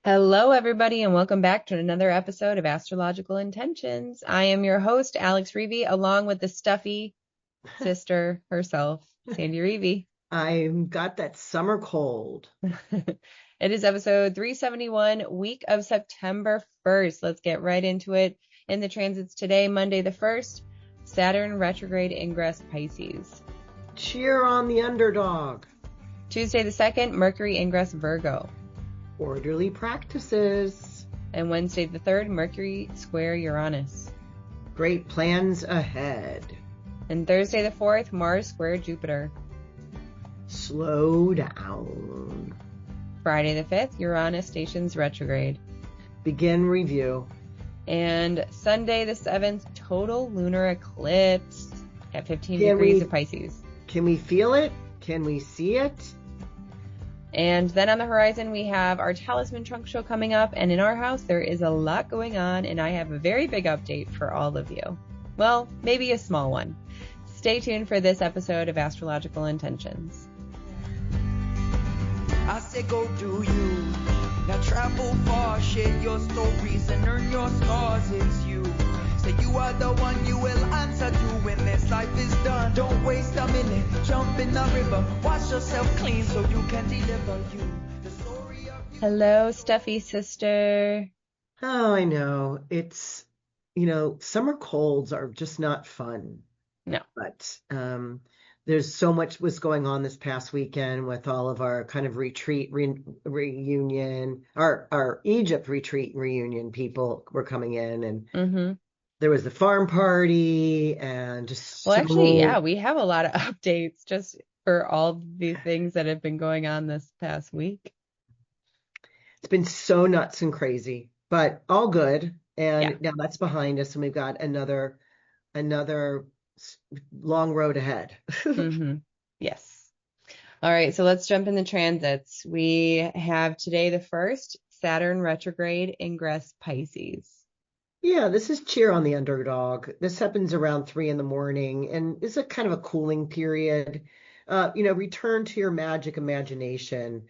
Hello, everybody, and welcome back to another episode of Astrological Intentions. I am your host, Alex Reevy, along with the stuffy sister herself, Sandy Reevy. I've got that summer cold. It is episode 371, week of September 1st. Let's get right into it. In the transits today, Monday the 1st, Saturn retrograde ingress Pisces. Cheer on the underdog. Tuesday the 2nd, Mercury ingress Virgo. Orderly practices. And Wednesday the 3rd, Mercury square Uranus. Great plans ahead. And Thursday the 4th, Mars square Jupiter. Slow down. Friday the 5th, Uranus stations retrograde. Begin review. And Sunday the 7th, total lunar eclipse at 15 degrees of Pisces. Can we feel it? Can we see it? And then on the horizon, we have our Talisman trunk show coming up. And in our house, there is a lot going on. And I have a very big update for all of you. Well, maybe a small one. Stay tuned for this episode of Astrological Intentions. I say go do you. Now travel far, share your stories and earn your scars. It's you. Say you are the one you will answer to when this life is done. Don't waste a minute, jump in the river. Wash yourself clean so you can deliver you. The story of you. Hello, stuffy sister. Oh, I know. It's, summer colds are just not fun. No. But there's so much was going on this past weekend with all of our kind of retreat reunion, our Egypt retreat reunion. People were coming in, and there was the farm party, and just actually, yeah, we have a lot of updates just for all the things that have been going on this past week. It's been so nuts and crazy, but all good. And now that's behind us, and we've got another long road ahead. Yes. All right, so let's jump in the transits. We have today the 1st, Saturn retrograde ingress Pisces. Yeah, this is cheer on the underdog. This happens around 3 a.m, and is a kind of a cooling period. Return to your magic imagination.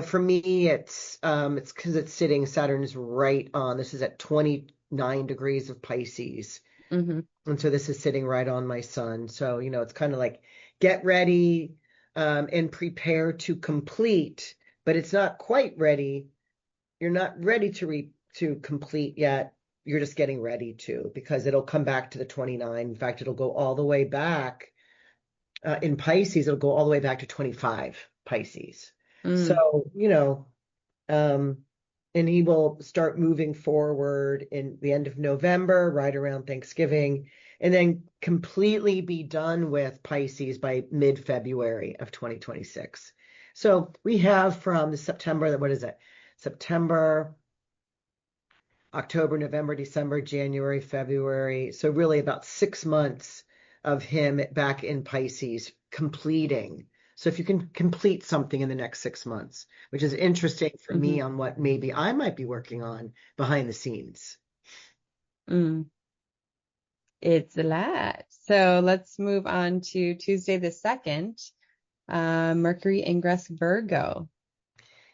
For me, it's because it's sitting, Saturn's right on. This is at 29 degrees of Pisces. And so this is sitting right on my sun. So, it's kind of like get ready and prepare to complete, but it's not quite ready. You're not ready to complete yet. You're just getting ready to, because it'll come back to the 29. In fact, it'll go all the way back in Pisces. It'll go all the way back to 25 Pisces. So, and he will start moving forward in the end of November, right around Thanksgiving, and then completely be done with Pisces by mid-February of 2026. So we have from the September, what is it? September, October, November, December, January, February. So really about 6 months of him back in Pisces completing. So if you can complete something in the next 6 months, which is interesting for me on what maybe I might be working on behind the scenes. It's a lot. So let's move on to Tuesday the 2nd, Mercury ingress Virgo.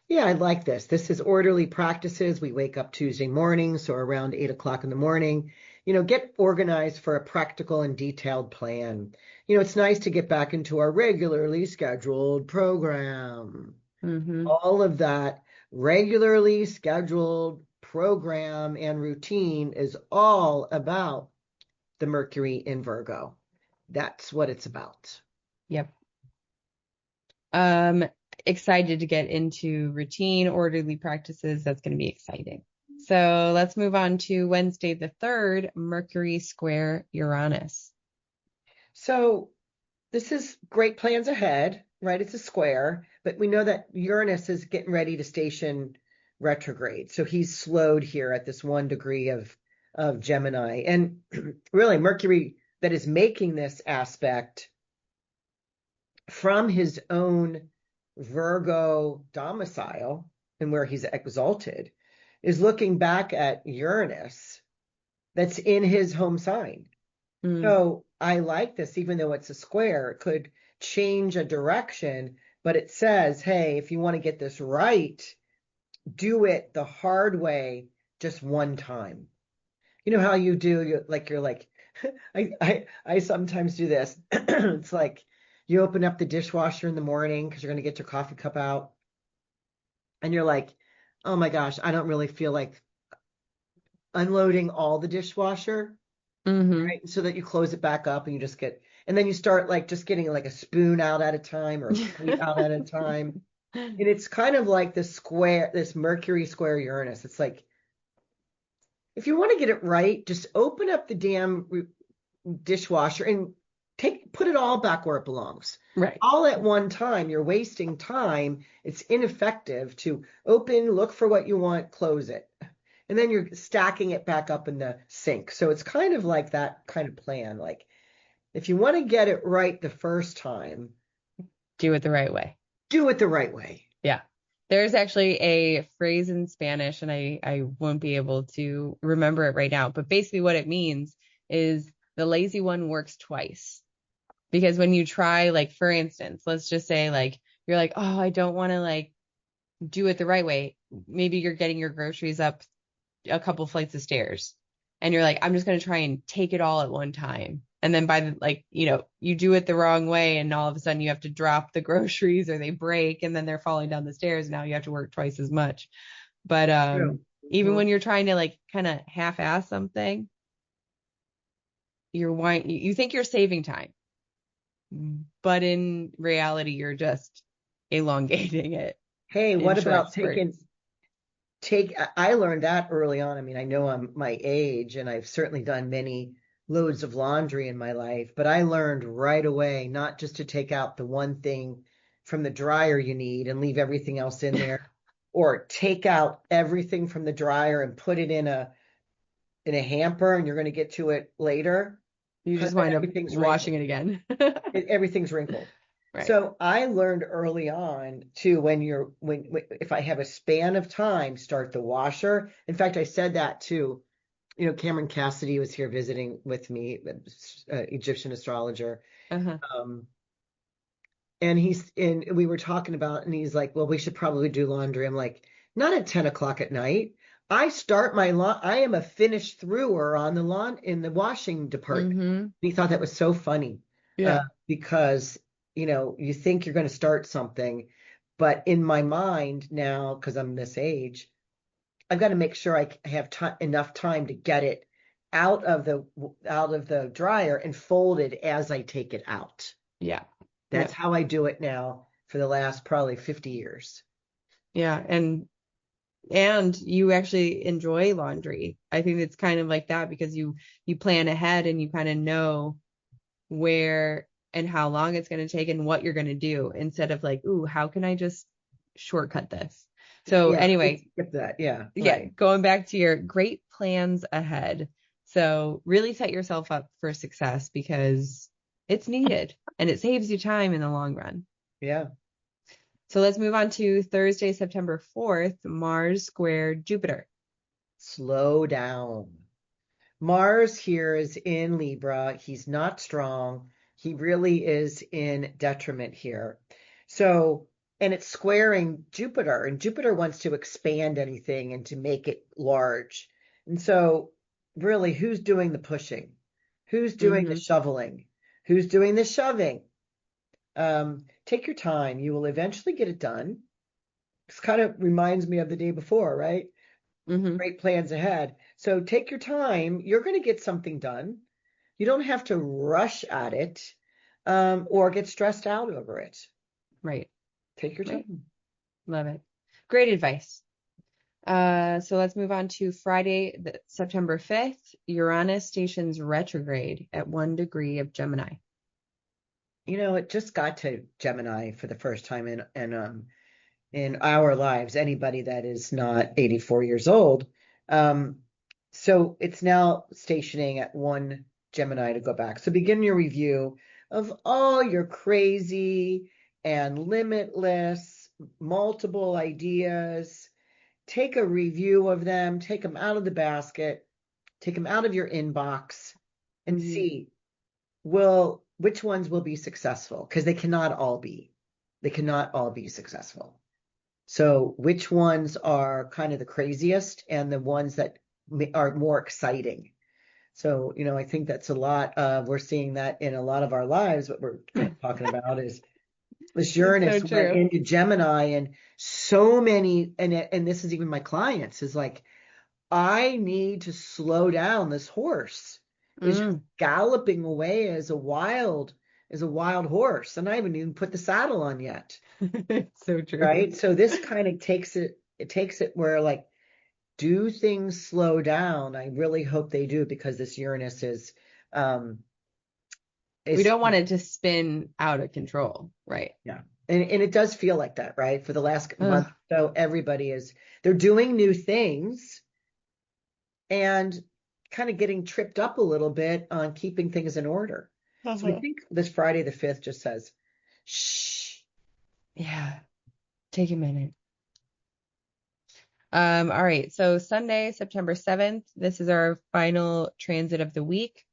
Yeah, I like this. This is orderly practices. We wake up Tuesday morning, so around 8 o'clock in the morning. Get organized for a practical and detailed plan. It's nice to get back into our regularly scheduled program. All of that regularly scheduled program and routine is all about the Mercury in Virgo. That's what it's about. Yep. Excited to get into routine, orderly practices. That's going to be exciting. So let's move on to Wednesday the 3rd, Mercury square Uranus. So this is great plans ahead, right? It's a square, but we know that Uranus is getting ready to station retrograde. So he's slowed here at this 1 degree of Gemini. And really Mercury that is making this aspect from his own Virgo domicile and where he's exalted is looking back at Uranus that's in his home sign. So I like this, even though it's a square, it could change a direction, but it says, hey, if you want to get this right, do it the hard way just one time. You know how you do, you're like, I sometimes do this. It's like you open up the dishwasher in the morning because you're going to get your coffee cup out, and you're like, oh my gosh, I don't really feel like unloading all the dishwasher, Mm-hmm. right? So that you close it back up and you just and then you start like just getting like a spoon out at a time or a plate out at a time. And it's kind of like this Mercury square Uranus. It's like, if you want to get it right, just open up the damn dishwasher and put it all back where it belongs. Right. All at one time. You're wasting time. It's ineffective to open, look for what you want, close it. And then you're stacking it back up in the sink. So it's kind of like that kind of plan. Like, if you want to get it right the first time, Do it the right way. do it the right way. Yeah. There's actually a phrase in Spanish, and I won't be able to remember it right now, but basically what it means is the lazy one works twice. Because when you try, like, for instance, let's just say, like, you're like, oh, I don't want to, like, do it the right way. Maybe you're getting your groceries up a couple flights of stairs, and you're like, I'm just going to try and take it all at one time. And then by the, like, you do it the wrong way, and all of a sudden you have to drop the groceries or they break, and then they're falling down the stairs. And now you have to work twice as much. But even when you're trying to, like, kind of half-ass something, you think you're saving time, but in reality, you're just elongating it. Hey, what about spurts. I learned that early on. I mean, I know I'm my age and I've certainly done many loads of laundry in my life, but I learned right away not just to take out the one thing from the dryer you need and leave everything else in there, or take out everything from the dryer and put it in a hamper and you're going to get to it later. You just wind up washing it again. Everything's wrinkled. Right. So I learned early on too, if I have a span of time, start the washer. In fact, I said that too. Cameron Cassidy was here visiting with me, Egyptian astrologer. Uh-huh. And we were talking about, and he's like, well, we should probably do laundry. I'm like, not at 10 o'clock at night. I am a finished thrower on the lawn in the washing department. Mm-hmm. He thought that was so funny. Yeah. Because you think you're going to start something, but in my mind now, because I'm this age, I've got to make sure I have enough time to get it out of the dryer and fold it as I take it out. Yeah. That's how I do it now for the last probably 50 years. Yeah. And you actually enjoy laundry. I think it's kind of like that because you plan ahead and you kind of know where and how long it's going to take and what you're going to do, instead of like, ooh, how can I just shortcut this? So anyway, skip that. Yeah. Yeah. Right. Going back to your great plans ahead. So really set yourself up for success because it's needed and it saves you time in the long run. Yeah. So let's move on to Thursday, September 4th, Mars square Jupiter. Slow down. Mars here is in Libra. He's not strong. He really is in detriment here. So, and it's squaring Jupiter, and Jupiter wants to expand anything and to make it large. And so, really, who's doing the pushing? Who's doing the shoveling? Who's doing the shoving? Take your time. You will eventually get it done. This kind of reminds me of the day before, right? Mm-hmm. Great plans ahead. So take your time. You're going to get something done. You don't have to rush at it or get stressed out over it. Right. Take your time. Love it. Great advice. So let's move on to Friday, September 5th. Uranus stations retrograde at 1 degree of Gemini. It just got to Gemini for the first time in our lives, anybody that is not 84 years old. So it's now stationing at 1 Gemini to go back. So begin your review of all your crazy and limitless multiple ideas. Take a review of them, take them out of the basket, take them out of your inbox, and see which ones will be successful, because they cannot all be successful. So which ones are kind of the craziest and the ones that are more exciting? So, I think that's a lot of, we're seeing that in a lot of our lives. What we're kind of talking about is this It's so Uranus went true. into Gemini, and so many, and this is even my clients, is like, I need to slow down. This horse is just Mm. galloping away as a wild horse, and I haven't even put the saddle on yet. It's so true. Right? So this kind of takes it where, like, do things slow down? I really hope they do, because this Uranus um We is don't want it to spin out of control, right? yeah. And it does feel like that, right? For the last month Ugh. or so, they're doing new things and kind of getting tripped up a little bit on keeping things in order. So I think this Friday the 5th just says, shh. Yeah, take a minute. All right, so Sunday, September 7th, this is our final transit of the week.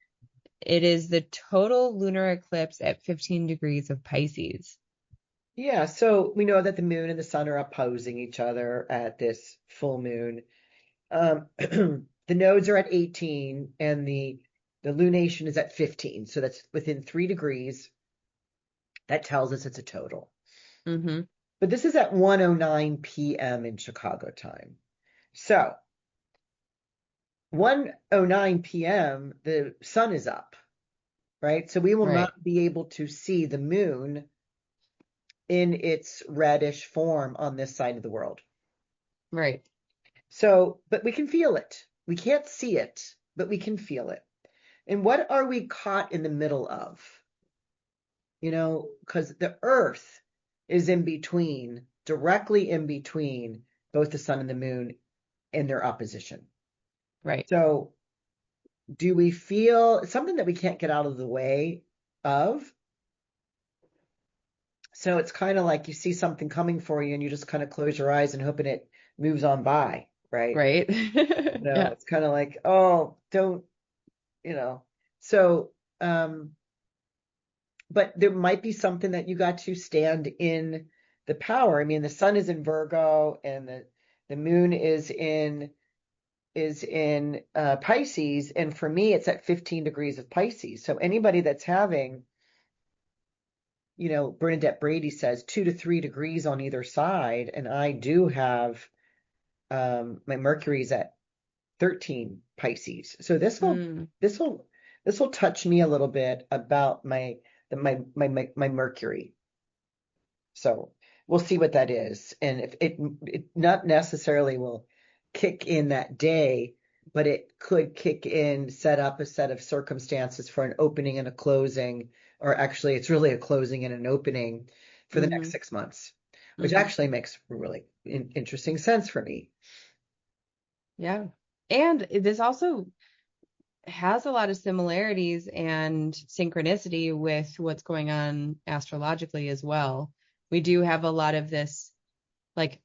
It is the total lunar eclipse at 15 degrees of Pisces. Yeah, so we know that the moon and the sun are opposing each other at this full moon. The nodes are at 18 and the lunation is at 15. So that's within 3 degrees. That tells us it's a total. Mm-hmm. But this is at 1:09 p.m. in Chicago time. So 1:09 p.m., the sun is up, right? So we will Right, not be able to see the moon in its reddish form on this side of the world. right. So, but we can feel it. We can't see it, but we can feel it. And what are we caught in the middle of? Because the Earth is in between, directly in between both the sun and the moon in their opposition. Right. So, do we feel something that we can't get out of the way of? So it's kind of like you see something coming for you and you just kind of close your eyes and hoping it moves on by, right? Right. Yeah. It's kind of like, oh, don't, you know. So, but there might be something that you got to stand in the power. I mean, the sun is in Virgo and the moon is in Pisces, and for me it's at 15 degrees of Pisces. So anybody that's having, Bernadette Brady says 2 to 3 degrees on either side, and I do have my Mercury's at 13 Pisces. So Mm. this will this will touch me a little bit about my Mercury. So we'll see what that is. And if it not necessarily will kick in that day, but it could kick in, set up a set of circumstances for an opening and a closing, or actually it's really a closing and an opening for the next Mm-hmm. 6 months, which Mm-hmm. actually makes really interesting sense for me. Yeah. And this also has a lot of similarities and synchronicity with what's going on astrologically as well. We do have a lot of this like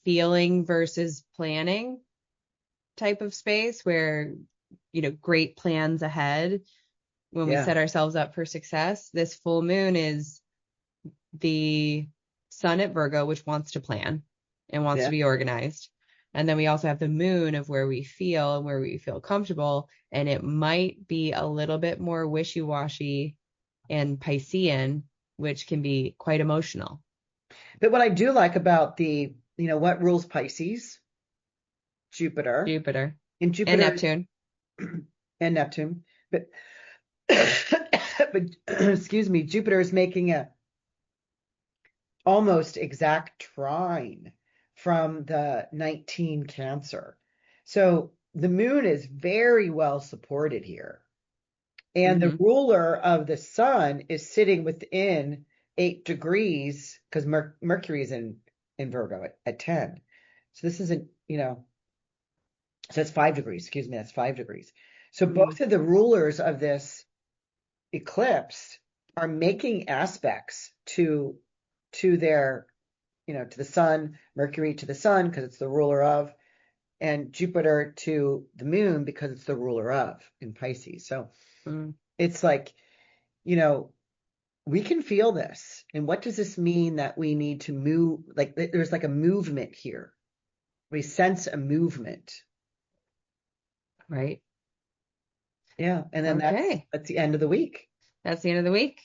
feeling versus planning type of space where, great plans ahead when we Yeah, set ourselves up for success. This full moon is the sun at Virgo, which wants to plan and wants yeah. to be organized. And then we also have the moon of where we feel and where we feel comfortable. And it might be a little bit more wishy-washy and Piscean, which can be quite emotional. But what I do like about what rules Pisces? Jupiter. Jupiter And and Jupiter Neptune. and Neptune. But but excuse me, Jupiter is making a almost exact trine from the 19 Cancer. So the moon is very well supported here. And the Mm-hmm. ruler of the sun is sitting within 8 degrees, because Mercury is in Virgo at 10. So this isn't, so it's 5 degrees. Excuse me, that's 5 degrees. So Mm-hmm. both of the rulers of this eclipse are making aspects to their, to the sun, Mercury to the sun because it's the ruler of, and Jupiter to the moon because it's the ruler of in Pisces. So Mm-hmm. it's like, you know we can feel this. And what does this mean that we need to move? Like there's like a movement here. We sense a movement. Right. Yeah. And then Okay. that's the end of the week. That's the end of the week.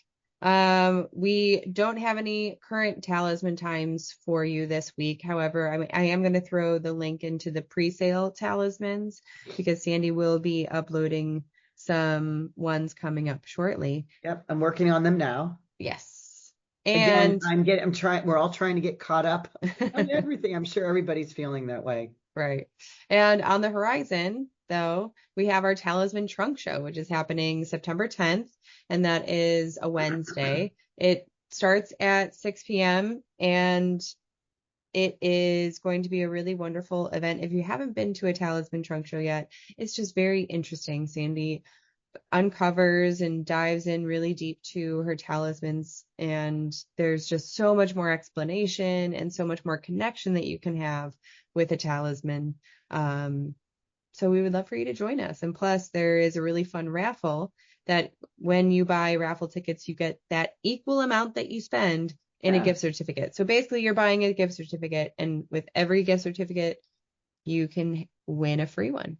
We don't have any current talisman times for you this week. However, I am going to throw the link into the pre-sale talismans because Sandy will be uploading some ones coming up shortly. Yep. I'm working on them now. Yes. Again, And we're all trying to get caught up on everything. I'm sure everybody's feeling that way. right. And on the horizon, though, we have our Talisman Trunk Show, which is happening September 10th, and that is a Wednesday. It starts at 6 p.m. and it is going to be a really wonderful event. If you haven't been to a Talisman Trunk Show yet, it's just very interesting. Sandy uncovers and dives in really deep to her talismans, and there's just so much more explanation and so much more connection that you can have with a talisman. So we would love for you to join us. And plus, there is a really fun raffle that when you buy raffle tickets, you get that equal amount that you spend in a gift certificate. So basically, you're buying a gift certificate, and with every gift certificate, you can win a free one.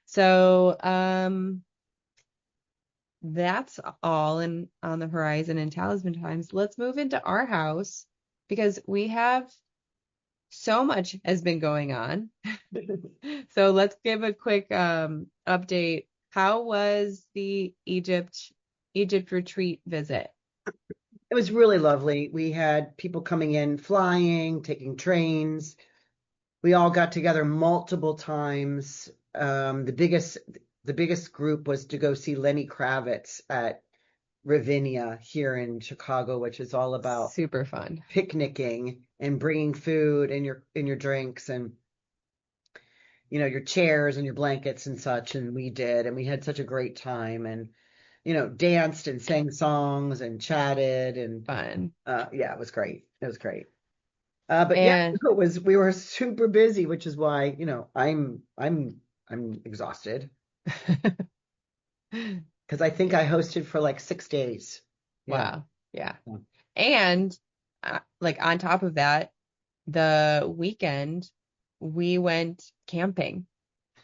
So that's all on the horizon in talisman times. Let's move into our house because we have so much has been going on. So let's give a quick update. How was the Egypt retreat visit? It was really lovely. We had people coming in, flying, taking trains. We all got together multiple times. The biggest group was to go see Lenny Kravitz at Ravinia here in Chicago, which is all about super fun picnicking and bringing food and your drinks and your chairs and your blankets and such. And we did, and we had such a great time, and danced and sang songs and chatted and fun. Yeah, it was great. It was great. But yeah, we were super busy, which is why I'm exhausted because I think I hosted for like 6 days. Wow. Yeah. And like on top of that, the weekend we went camping.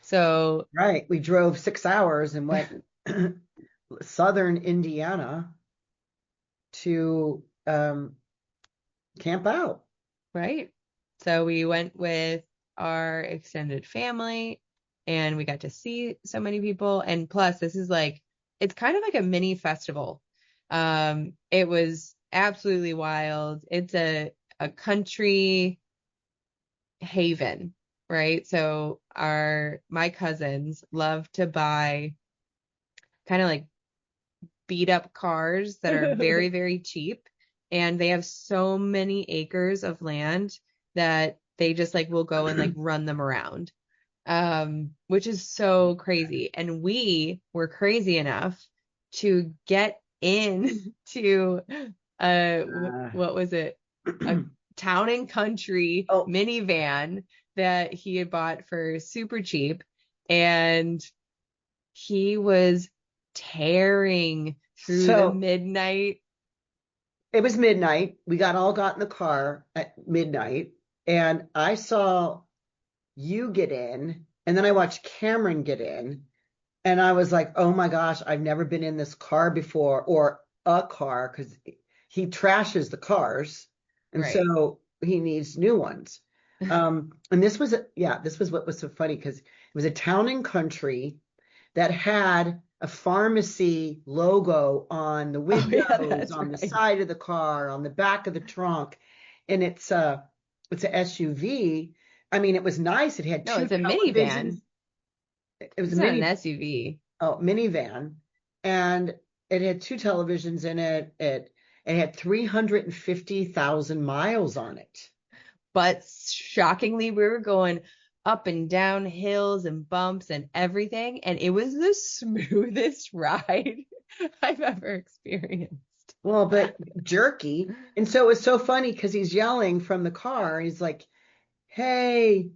So right, we drove 6 hours and went southern Indiana to camp out. Right. So we went with our extended family and we got to see so many people. And plus, this is it's kind of like a mini festival. It was absolutely wild. It's a country haven, right? So my cousins love to buy kind of like beat up cars that are very, very cheap. And they have so many acres of land that they just will go and run them around, which is so crazy. And we were crazy enough to get in to what was it? A town and country minivan that he had bought for super cheap. And he was tearing through the midnight. It was midnight. We all got in the car at midnight, and I saw you get in, and then I watched Cameron get in, and I was like, oh my gosh, I've never been in this car before, or a car, because he trashes the cars, and so he needs new ones. And this was what was so funny, because it was a town and country that had a pharmacy logo on the windows, on the side of the car, on the back of the trunk, and it's a SUV. I mean, it was nice. It had it's a minivan. It was not an SUV. Oh, minivan, and it had 2 televisions in it. It had 350,000 miles on it. But shockingly, we were going up and down hills and bumps and everything, and it was the smoothest ride I've ever experienced. Well, but jerky. And so it was so funny because he's yelling from the car. He's like, hey,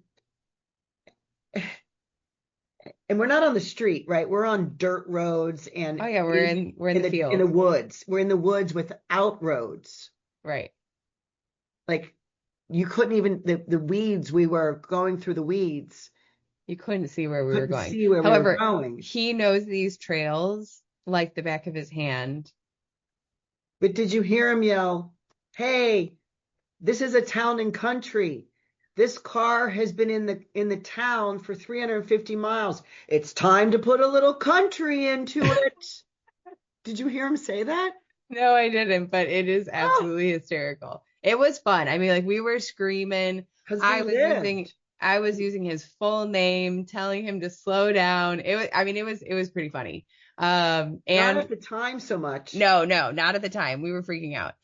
And we're not on the street, right? We're on dirt roads and Oh yeah, we're in the in the field. woods. We're in the woods without roads. Right. Like you couldn't even the weeds, we were going through the weeds. You couldn't see where we were Couldn't going. see where we were However, going. he knows these trails like the back of his hand. But did you hear him yell, "Hey, this is a town and country. This car has been in the town for 350 miles. It's time to put a little country into it." Did you hear him say that? No, I didn't, but it is Oh, absolutely hysterical. It was fun. I mean, like we were screaming. because I we was using lived. I was using his full name, telling him to slow down. It was pretty funny. Not And at the time so much. no, not at the time. We were freaking out.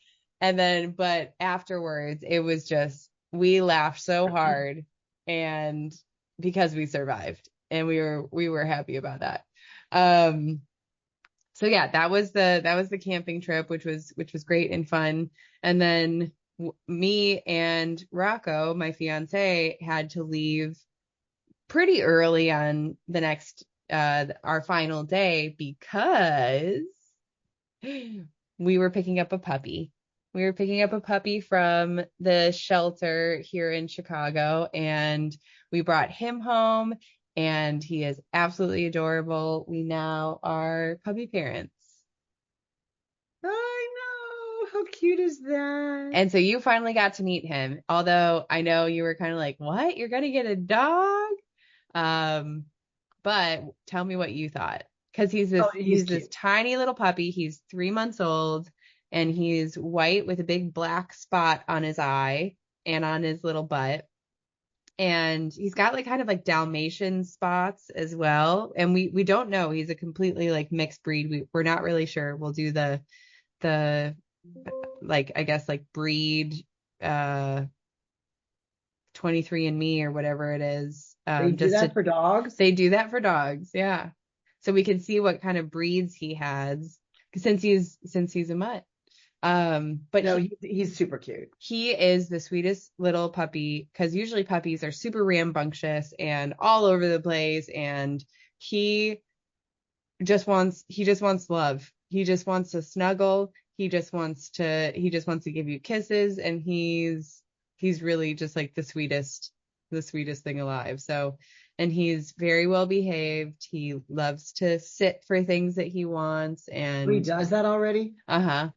And then, but afterwards, it was just, we laughed so hard and because we survived and we were happy about that. Um, so yeah, that was the camping trip, which was great and fun. And then me and Rocco, my fiance, had to leave pretty early on the next our final day because we were picking up a puppy. We were picking up a puppy from the shelter here in Chicago, and we brought him home, and he is absolutely adorable. We now are puppy parents. I know. How cute is that? And so you finally got to meet him, although I know you were kind of like, what? You're gonna get a dog? But tell me what you thought. Because he's this Cute. tiny little puppy. He's 3 months old and he's white with a big black spot on his eye and on his little butt. And he's got like kind of like Dalmatian spots as well. And we don't know. He's a completely like mixed breed. We're not really sure. We'll do the like I guess like breed 23andMe or whatever it is. They do that for dogs? They do that for dogs, yeah. So we can see what kind of breeds he has since he's a mutt. But No, he's super cute. he is the sweetest little puppy because usually puppies are super rambunctious and all over the place, and he just wants love. He just wants to snuggle. He just wants to give you kisses, and he's really just like the sweetest thing alive. So, and he's very well behaved. He loves to sit for things that he wants, and He does that already?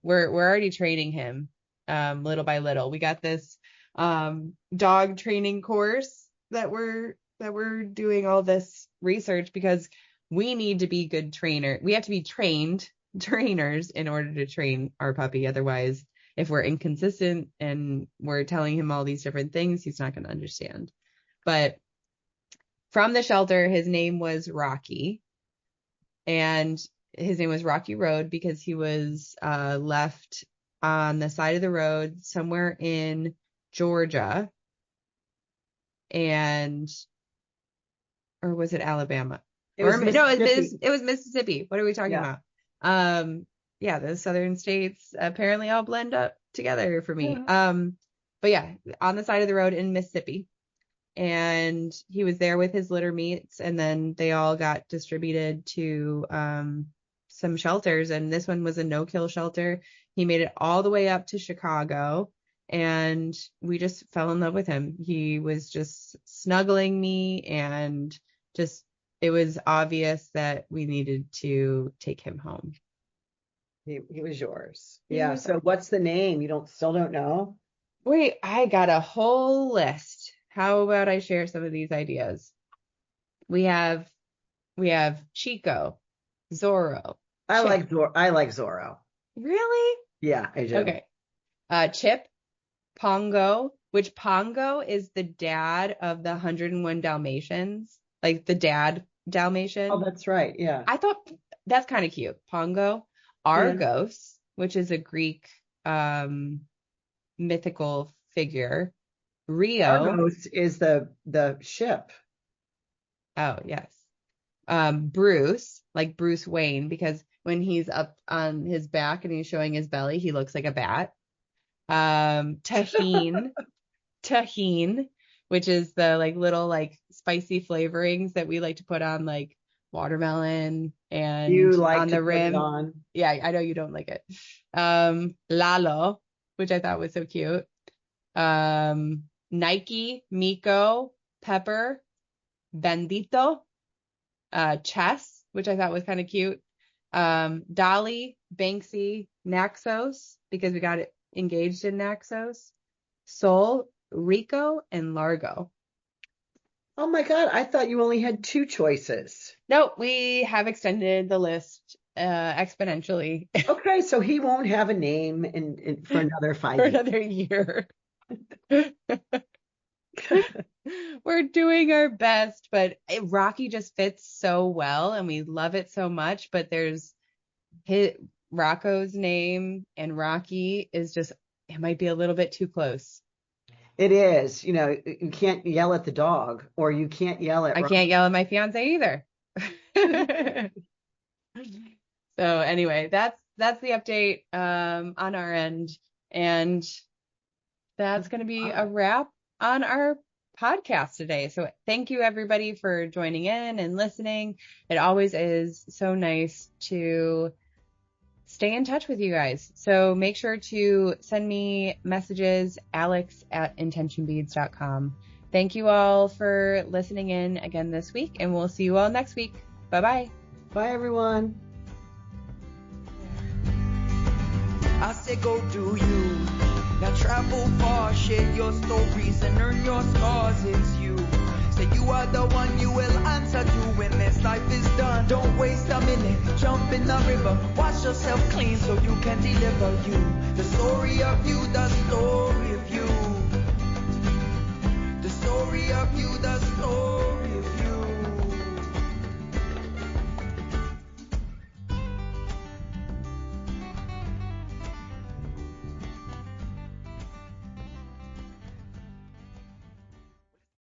we're already training him little by little. We got this dog training course that we're doing all this research because we need to be good trainer. We have to be trained trainers in order to train our puppy. Otherwise, if we're inconsistent and we're telling him all these different things, he's not going to understand. But from the shelter, his name was Rocky, and his name was Rocky Road because he was left on the side of the road somewhere in Georgia, and or was it Alabama? It was It was Mississippi. What are we talking Yeah. about? Yeah, the southern states apparently all blend up together for me. But yeah, on the side of the road in Mississippi. And he was there with his litter mates, and then they all got distributed to some shelters, and this one was a no-kill shelter. He made it all the way up to Chicago, and we just fell in love with him. He was just snuggling me, and just it was obvious that we needed to take him home. He was yours. Yeah. So what's the name? You still don't know? Wait, I got a whole list. How about I share some of these ideas? We have Chico, Zorro. I like Zorro. Really? Yeah, I do. Okay. Chip, Pongo, which Pongo is the dad of the 101 Dalmatians, like the dad Dalmatian. Oh, that's right. Yeah. I thought that's kind of cute. Pongo, Argos, which is a Greek mythical figure. Rio. Argos is the ship. Oh, yes. Bruce, like Bruce Wayne, because when he's up on his back and he's showing his belly, he looks like a bat. Tahine, which is the like little like spicy flavorings that we like to put on like watermelon and You like on to the put it rim. on. Yeah, I know you don't like it. Lalo, which I thought was so cute. Nike, Miko, Pepper, Bendito, Chess, which I thought was kind of cute. Dolly, Banksy, Naxos, because we got engaged in Naxos, Sol, Rico, and Largo. Oh my God, I thought you only had 2 choices. Nope, we have extended the list exponentially Okay, so he won't have a name for another 5 for years. another year. We're doing our best, but Rocky just fits so well and we love it so much. But there's Rocco's name and Rocky is just, it might be a little bit too close. It is, you can't yell at the dog, or you can't yell at I can't yell at my fiance either. So anyway, that's the update on our end, and that's going to be a wrap on our podcast today. So thank you everybody for joining in and listening. It always is so nice to stay in touch with you guys. So make sure to send me messages, alex@intentionbeads.com. Thank you all for listening in again this week, and we'll see you all next week. Bye-bye. Bye, everyone. I say go do you. Now travel far, share your stories and earn your scars. It's you. Say you are the one, you will answer to when this life is done. Don't waste a minute, jump in the river. Wash yourself clean so you can deliver you. The story of you, the story of you. The story of you, the